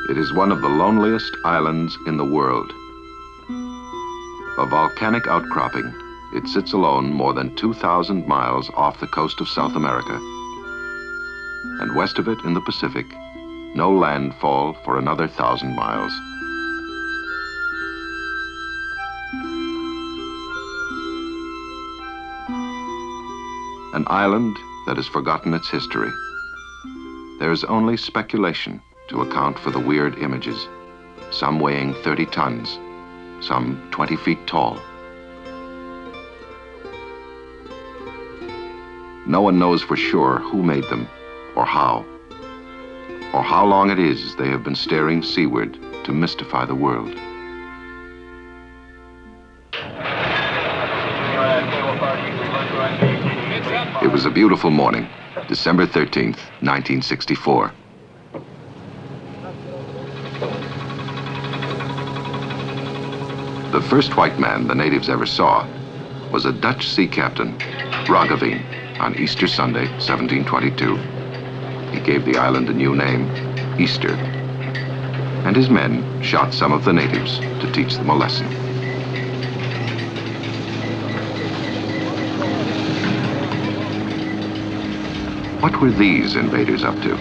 It is one of the loneliest islands in the world. A volcanic outcropping, it sits alone more than 2,000 miles off the coast of South America. And west of it in the Pacific, no landfall for another 1,000 miles. An island that has forgotten its history. There's only speculation to account for the weird images, some weighing 30 tons, some 20 feet tall. No one knows for sure who made them, or how long it is they have been staring seaward to mystify the world. It was a beautiful morning, December 13th, 1964. The first white man the natives ever saw was a Dutch sea captain, Roggeveen, on Easter Sunday, 1722. He gave the island a new name, Easter, and his men shot some of the natives to teach them a lesson. What were these invaders up to?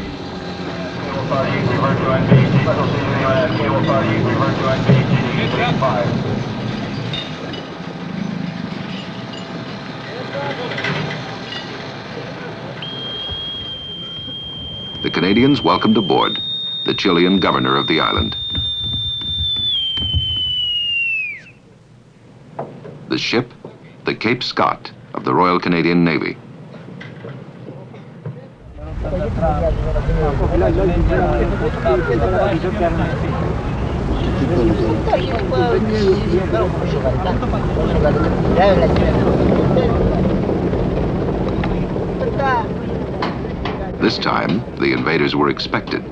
The Canadians welcomed aboard the Chilean governor of the island. The ship, the Cape Scott of the Royal Canadian Navy. This time, the invaders were expected.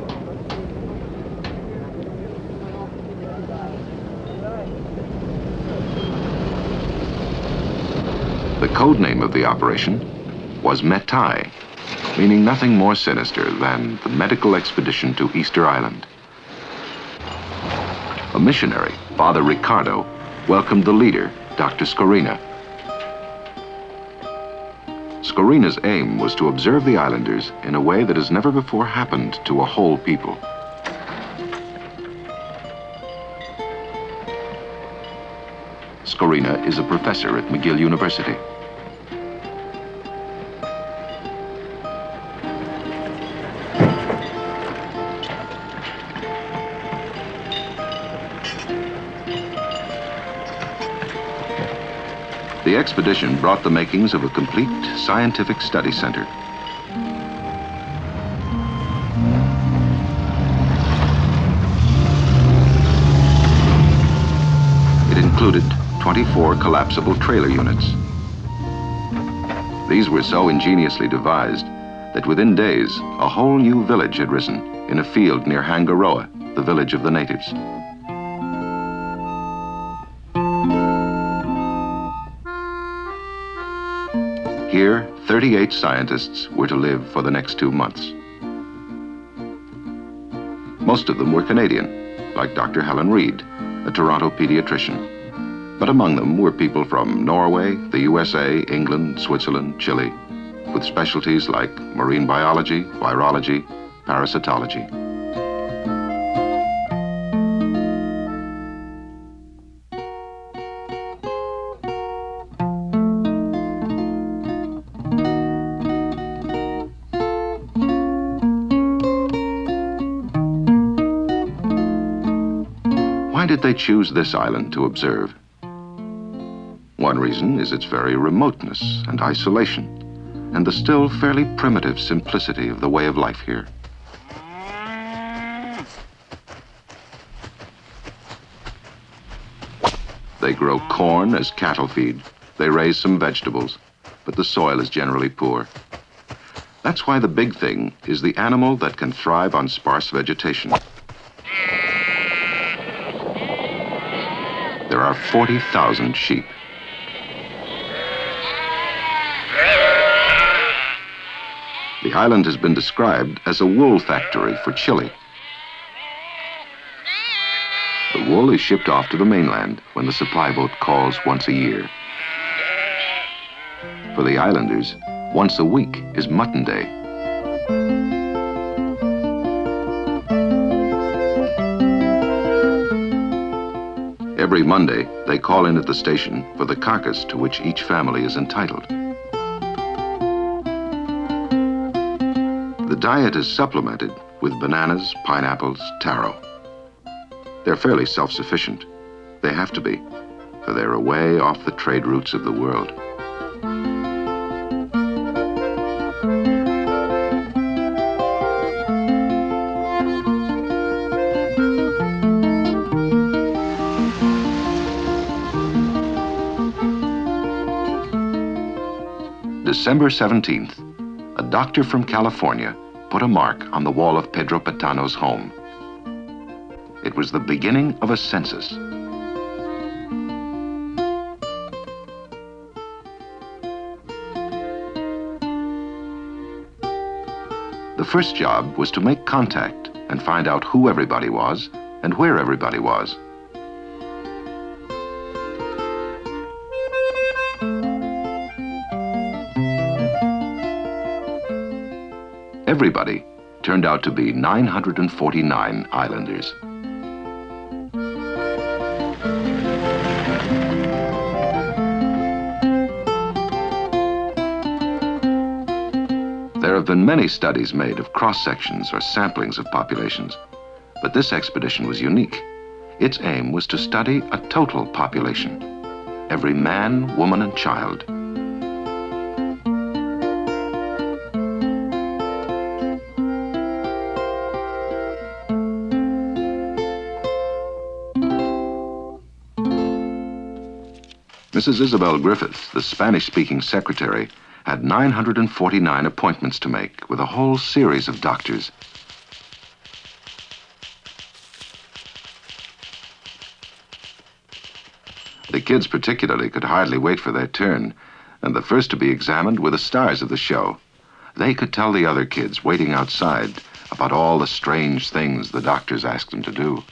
The code name of the operation was M.E.T.E.I, meaning nothing more sinister than the medical expedition to Easter Island. A missionary, Father Ricardo, welcomed the leader, Dr. Scorina. Scorina's aim was to observe the islanders in a way that has never before happened to a whole people. Scorina is a professor at McGill University. The expedition brought the makings of a complete scientific study center. It included 24 collapsible trailer units. These were so ingeniously devised that within days, a whole new village had risen in a field near Hangaroa, the village of the natives. Here, 38 scientists were to live for the next 2 months. Most of them were Canadian, like Dr. Helen Reed, a Toronto pediatrician. But among them were people from Norway, the USA, England, Switzerland, Chile, with specialties like marine biology, virology, parasitology. Why did they choose this island to observe? One reason is its very remoteness and isolation, and the still fairly primitive simplicity of the way of life here. They grow corn as cattle feed. They raise some vegetables, but the soil is generally poor. That's why the big thing is the animal that can thrive on sparse vegetation. There are 40,000 sheep. The island has been described as a wool factory for Chile. wool is shipped off to the mainland when the supply boat calls once a year. For the islanders, once a week is Mutton Day. Every Monday, they call in at the station for the carcass to which each family is entitled. The diet is supplemented with bananas, pineapples, taro. They're fairly self-sufficient. They have to be, for they're away off the trade routes of the world. December 17th, a doctor from California put a mark on the wall of Pedro Patano's home. It was the beginning of a census. The first job was to make contact and find out who everybody was and where everybody was. Everybody turned out to be 949 islanders. There have been many studies made of cross-sections or samplings of populations, but this expedition was unique. Its aim was to study a total population, every man, woman, and child. Mrs. Isabel Griffith, the Spanish-speaking secretary, had 949 appointments to make with a whole series of doctors. The kids particularly could hardly wait for their turn, and the first to be examined were the stars of the show. They could tell the other kids waiting outside about all the strange things the doctors asked them to do.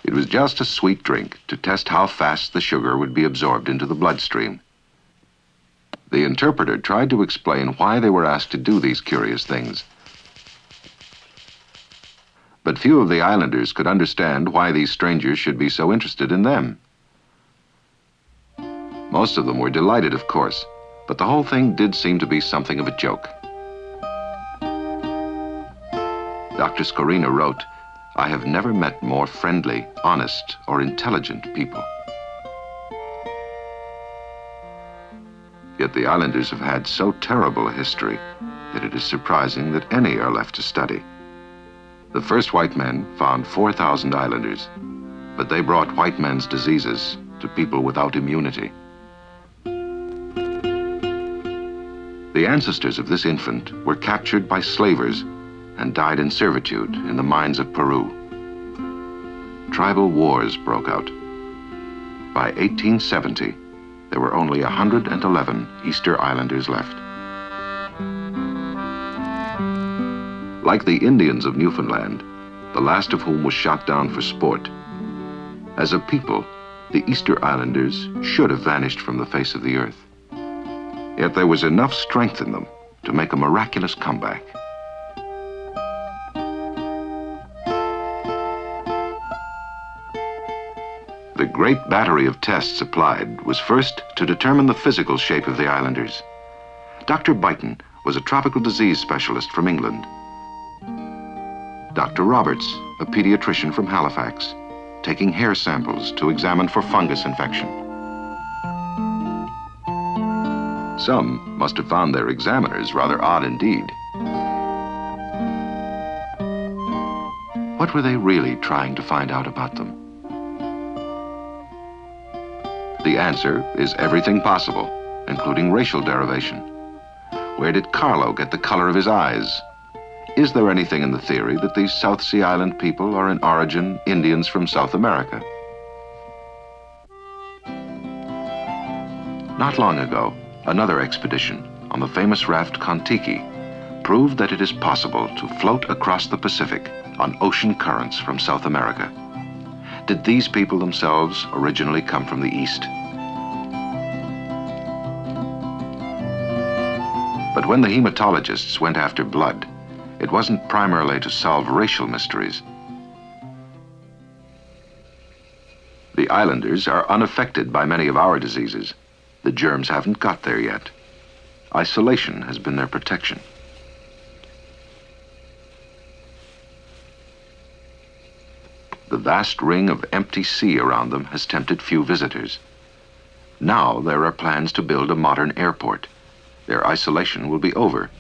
It was just a sweet drink to test how fast the sugar would be absorbed into the bloodstream. The interpreter tried to explain why they were asked to do these curious things. But few of the islanders could understand why these strangers should be so interested in them. Most of them were delighted, of course, but the whole thing did seem to be something of a joke. Dr. Scorina wrote, "I have never met more friendly, honest, or intelligent people." Yet the islanders have had so terrible a history that it is surprising that any are left to study. The first white men found 4,000 islanders, but they brought white men's diseases to people without immunity. The ancestors of this infant were captured by slavers and died in servitude in the mines of Peru. Tribal wars broke out. By 1870, there were only 111 Easter Islanders left. Like the Indians of Newfoundland, the last of whom was shot down for sport, as a people, the Easter Islanders should have vanished from the face of the earth. Yet there was enough strength in them to make a miraculous comeback. The great battery of tests applied was first to determine the physical shape of the islanders. Dr. Byton was a tropical disease specialist from England. Dr. Roberts, a pediatrician from Halifax, taking hair samples to examine for fungus infection. Some must have found their examiners rather odd indeed. What were they really trying to find out about them? The answer is everything possible, including racial derivation. Where did Carlo get the color of his eyes? Is there anything in the theory that these South Sea Island people are in origin Indians from South America? Not long ago, another expedition on the famous raft Kon-Tiki proved that it is possible to float across the Pacific on ocean currents from South America. Did these people themselves originally come from the East? But when the hematologists went after blood, it wasn't primarily to solve racial mysteries. The islanders are unaffected by many of our diseases. The germs haven't got there yet. Isolation has been their protection. The vast ring of empty sea around them has tempted few visitors. Now there are plans to build a modern airport. Their isolation will be over.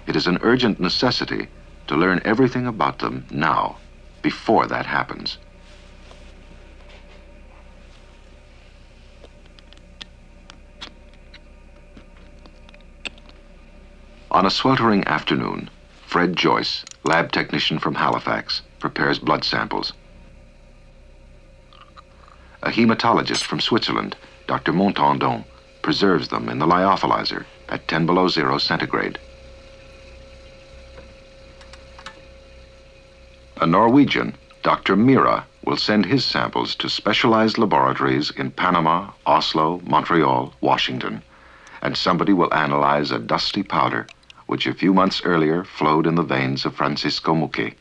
It is an urgent necessity to learn everything about them now, before that happens. On a sweltering afternoon, Fred Joyce, lab technician from Halifax, prepares blood samples. A hematologist from Switzerland, Dr. Montandon, preserves them in the lyophilizer at 10 below 0 centigrade. A Norwegian, Dr. Mira, will send his samples to specialized laboratories in Panama, Oslo, Montreal, Washington, and somebody will analyze a dusty powder which a few months earlier flowed in the veins of Francisco Muque.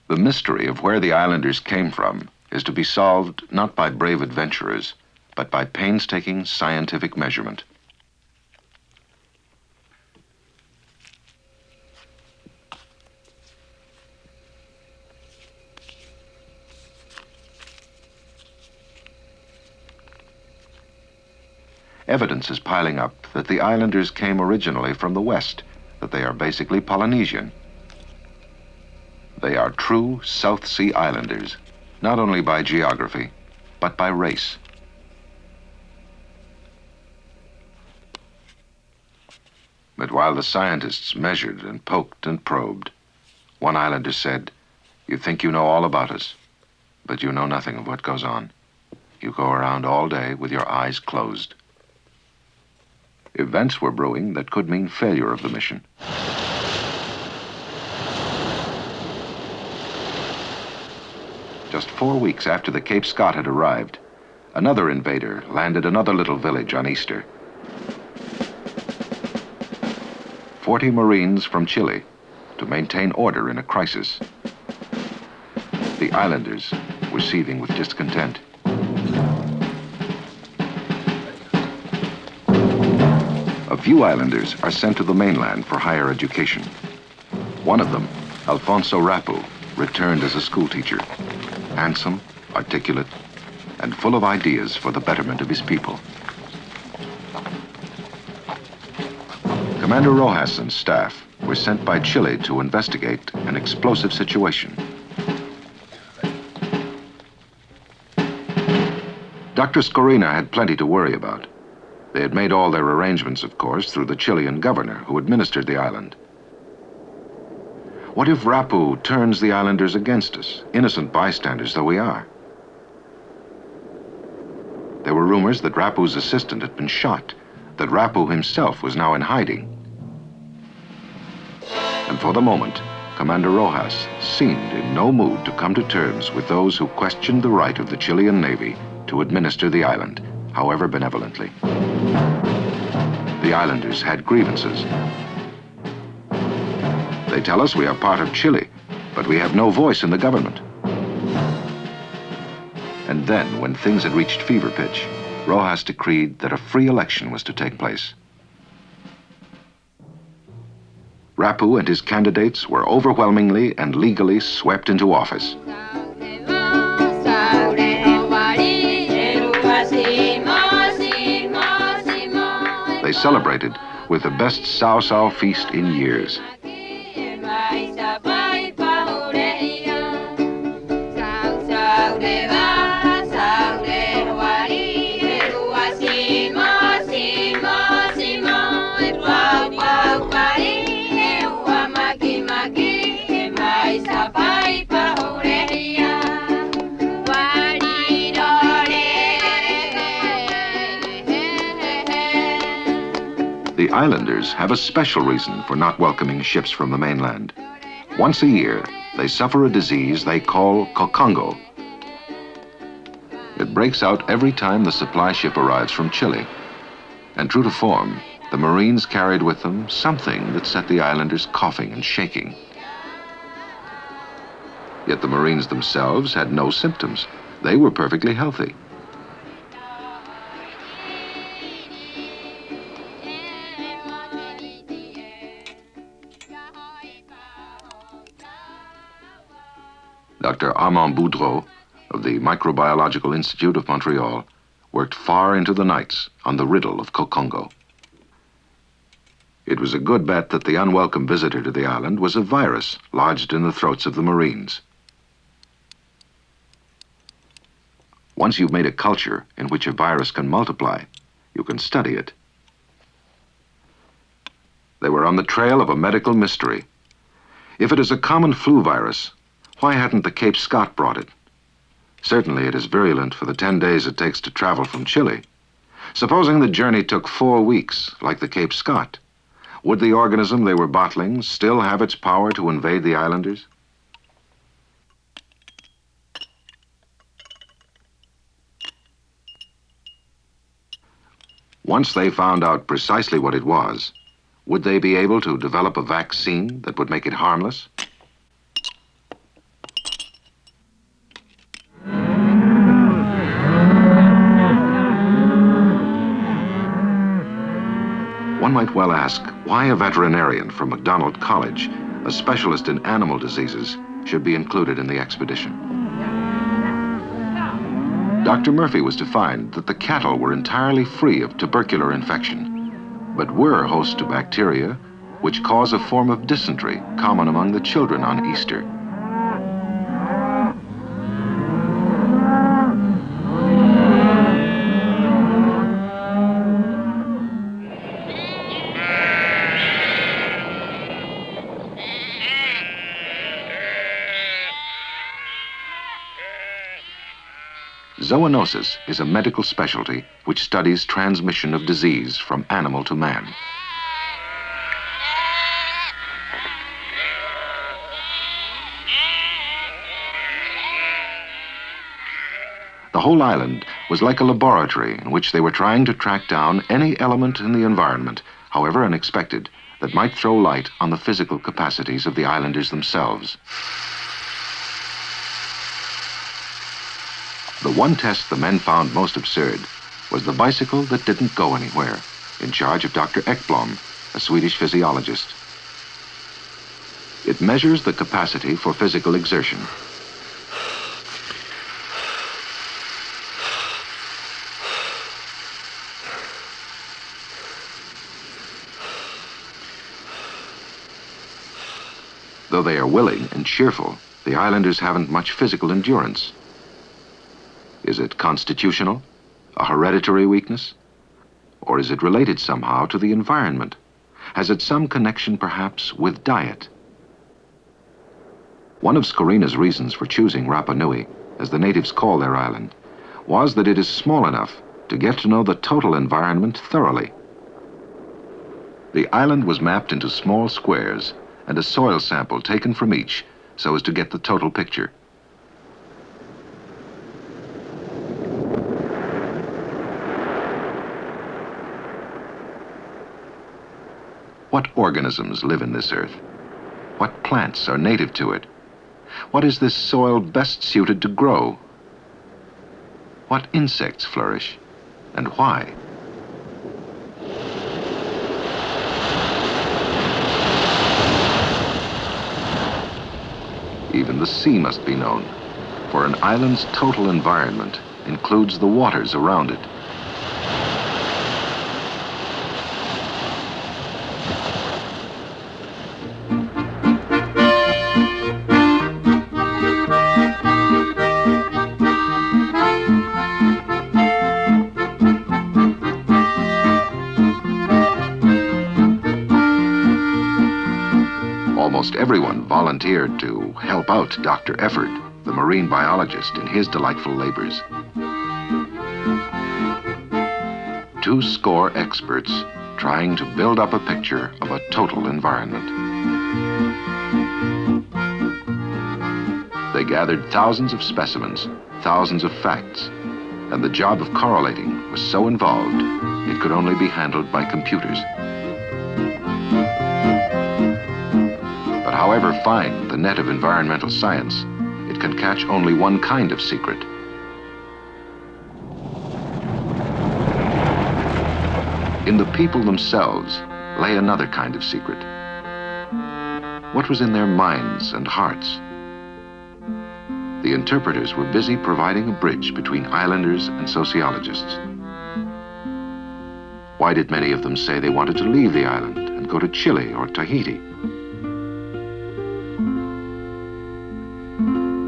The mystery of where the islanders came from is to be solved not by brave adventurers, but by painstaking scientific measurement. Evidence is piling up that the islanders came originally from the West, that they are basically Polynesian. They are true South Sea Islanders, not only by geography, but by race. But while the scientists measured and poked and probed, one islander said, "You think you know all about us, but you know nothing of what goes on. You go around all day with your eyes closed." Events were brewing that could mean failure of the mission. Just 4 weeks after the Cape Scott had arrived, another invader landed another little village on Easter. 40 Marines from Chile to maintain order in a crisis. The islanders were seething with discontent. A few islanders are sent to the mainland for higher education. One of them, Alfonso Rapu, returned as a schoolteacher, handsome, articulate, and full of ideas for the betterment of his people. Commander Rojas and staff were sent by Chile to investigate an explosive situation. Dr. Scorina had plenty to worry about. They had made all their arrangements, of course, through the Chilean governor who administered the island. What if Rapu turns the islanders against us, innocent bystanders though we are? There were rumors that Rapu's assistant had been shot, that Rapu himself was now in hiding. And for the moment, Commander Rojas seemed in no mood to come to terms with those who questioned the right of the Chilean Navy to administer the island, however benevolently. The islanders had grievances. They tell us we are part of Chile, but we have no voice in the government. And then, when things had reached fever pitch, Rojas decreed that a free election was to take place. Rapu and his candidates were overwhelmingly and legally swept into office. They celebrated with the best Sao feast in years. The islanders have a special reason for not welcoming ships from the mainland. Once a year, they suffer a disease they call Cocongo. It breaks out every time the supply ship arrives from Chile. And true to form, the Marines carried with them something that set the islanders coughing and shaking. Yet the Marines themselves had no symptoms. They were perfectly healthy. Dr. Armand Boudreau of the Microbiological Institute of Montreal worked far into the nights on the riddle of Cocongo. It was a good bet that the unwelcome visitor to the island was a virus lodged in the throats of the Marines. Once you've made a culture in which a virus can multiply, you can study it. They were on the trail of a medical mystery. If it is a common flu virus, why hadn't the Cape Scott brought it? Certainly it is virulent for the 10 days it takes to travel from Chile. Supposing the journey took 4 weeks, like the Cape Scott, would the organism they were bottling still have its power to invade the islanders? Once they found out precisely what it was, would they be able to develop a vaccine that would make it harmless? One might well ask why a veterinarian from MacDonald College, a specialist in animal diseases, should be included in the expedition. Dr. Murphy was to find that the cattle were entirely free of tubercular infection, but were host to bacteria which cause a form of dysentery common among the children on Easter. Zoonosis is a medical specialty which studies transmission of disease from animal to man. The whole island was like a laboratory in which they were trying to track down any element in the environment, however unexpected, that might throw light on the physical capacities of the islanders themselves. The one test the men found most absurd was the bicycle that didn't go anywhere, in charge of Dr. Ekblom, a Swedish physiologist. It measures the capacity for physical exertion. Though they are willing and cheerful, the islanders haven't much physical endurance. Is it constitutional, a hereditary weakness? Or is it related somehow to the environment? Has it some connection, perhaps, with diet? One of Scorina's reasons for choosing Rapa Nui, as the natives call their island, was that it is small enough to get to know the total environment thoroughly. The island was mapped into small squares and a soil sample taken from each so as to get the total picture. What organisms live in this earth? What plants are native to it? What is this soil best suited to grow? What insects flourish, and why? Even the sea must be known, for an island's total environment includes the waters around it. Almost everyone volunteered to help out Dr. Efford, the marine biologist, in his delightful labors. 200 experts trying to build up a picture of a total environment. They gathered thousands of specimens, thousands of facts, and the job of correlating was so involved it could only be handled by computers. But however fine the net of environmental science, it can catch only one kind of secret. In the people themselves lay another kind of secret. What was in their minds and hearts? The interpreters were busy providing a bridge between islanders and sociologists. Why did many of them say they wanted to leave the island and go to Chile or Tahiti?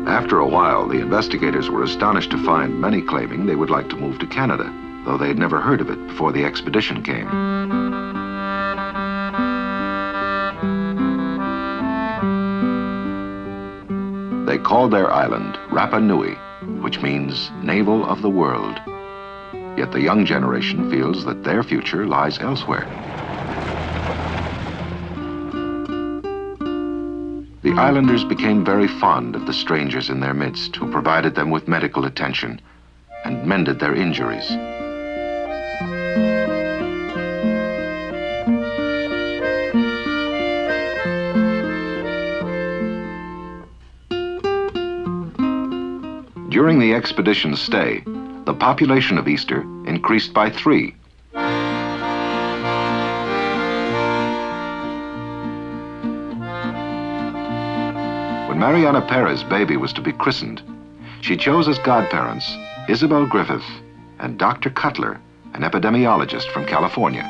After a while, the investigators were astonished to find many claiming they would like to move to Canada, though they had never heard of it before the expedition came. They called their island Rapa Nui, which means navel of the world. Yet the young generation feels that their future lies elsewhere. The islanders became very fond of the strangers in their midst who provided them with medical attention and mended their injuries. During the expedition's stay, the population of Easter increased by 3. When Mariana Perez's baby was to be christened, she chose as godparents Isabel Griffith and Dr. Cutler, an epidemiologist from California.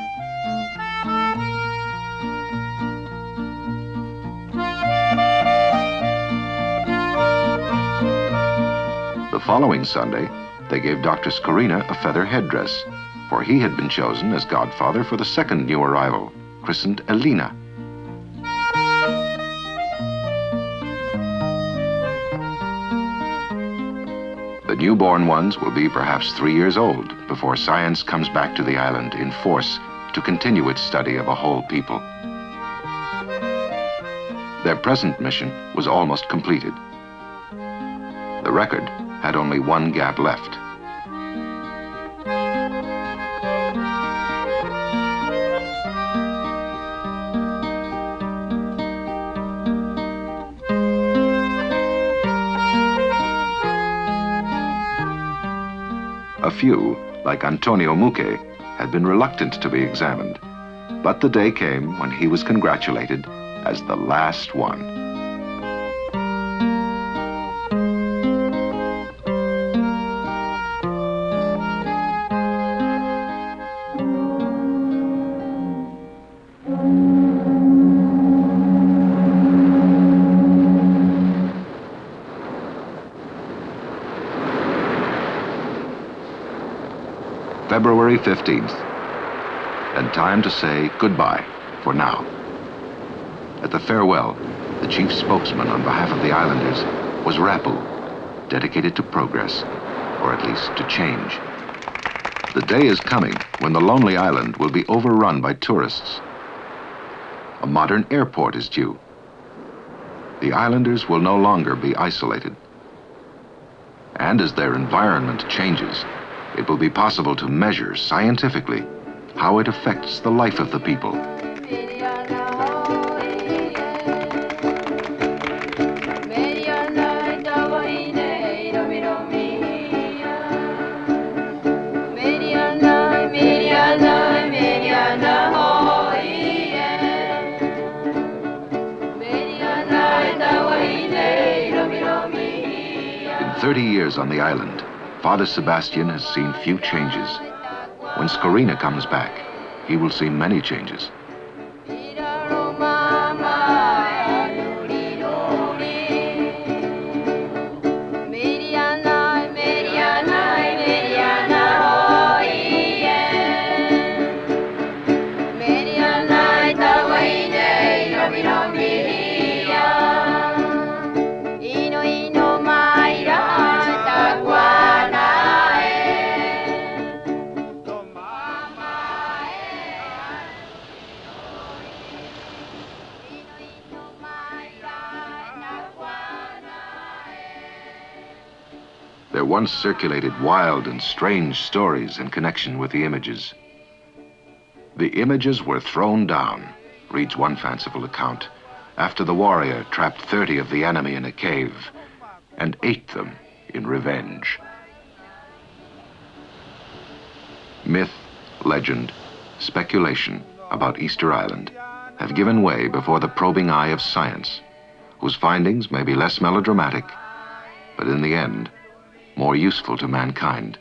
The following Sunday, they gave Dr. Scorina a feather headdress, for he had been chosen as godfather for the second new arrival, christened Elena. The newborn ones will be perhaps 3 years old before science comes back to the island in force to continue its study of a whole people. Their present mission was almost completed. The record had only one gap left. A few, like Antonio Muque, had been reluctant to be examined, but the day came when he was congratulated as the last one. February 15th, and time to say goodbye for now. At the farewell, the chief spokesman on behalf of the islanders was Rapu, dedicated to progress, or at least to change. The day is coming when the lonely island will be overrun by tourists. A modern airport is due. The islanders will no longer be isolated. And as their environment changes, it will be possible to measure scientifically how it affects the life of the people. In 30 years on the island, Father Sebastian has seen few changes. When Scorina comes back, he will see many changes. There once circulated wild and strange stories in connection with the images. The images were thrown down, reads one fanciful account, after the warrior trapped 30 of the enemy in a cave and ate them in revenge. Myth, legend, speculation about Easter Island have given way before the probing eye of science, whose findings may be less melodramatic, but in the end, more useful to mankind.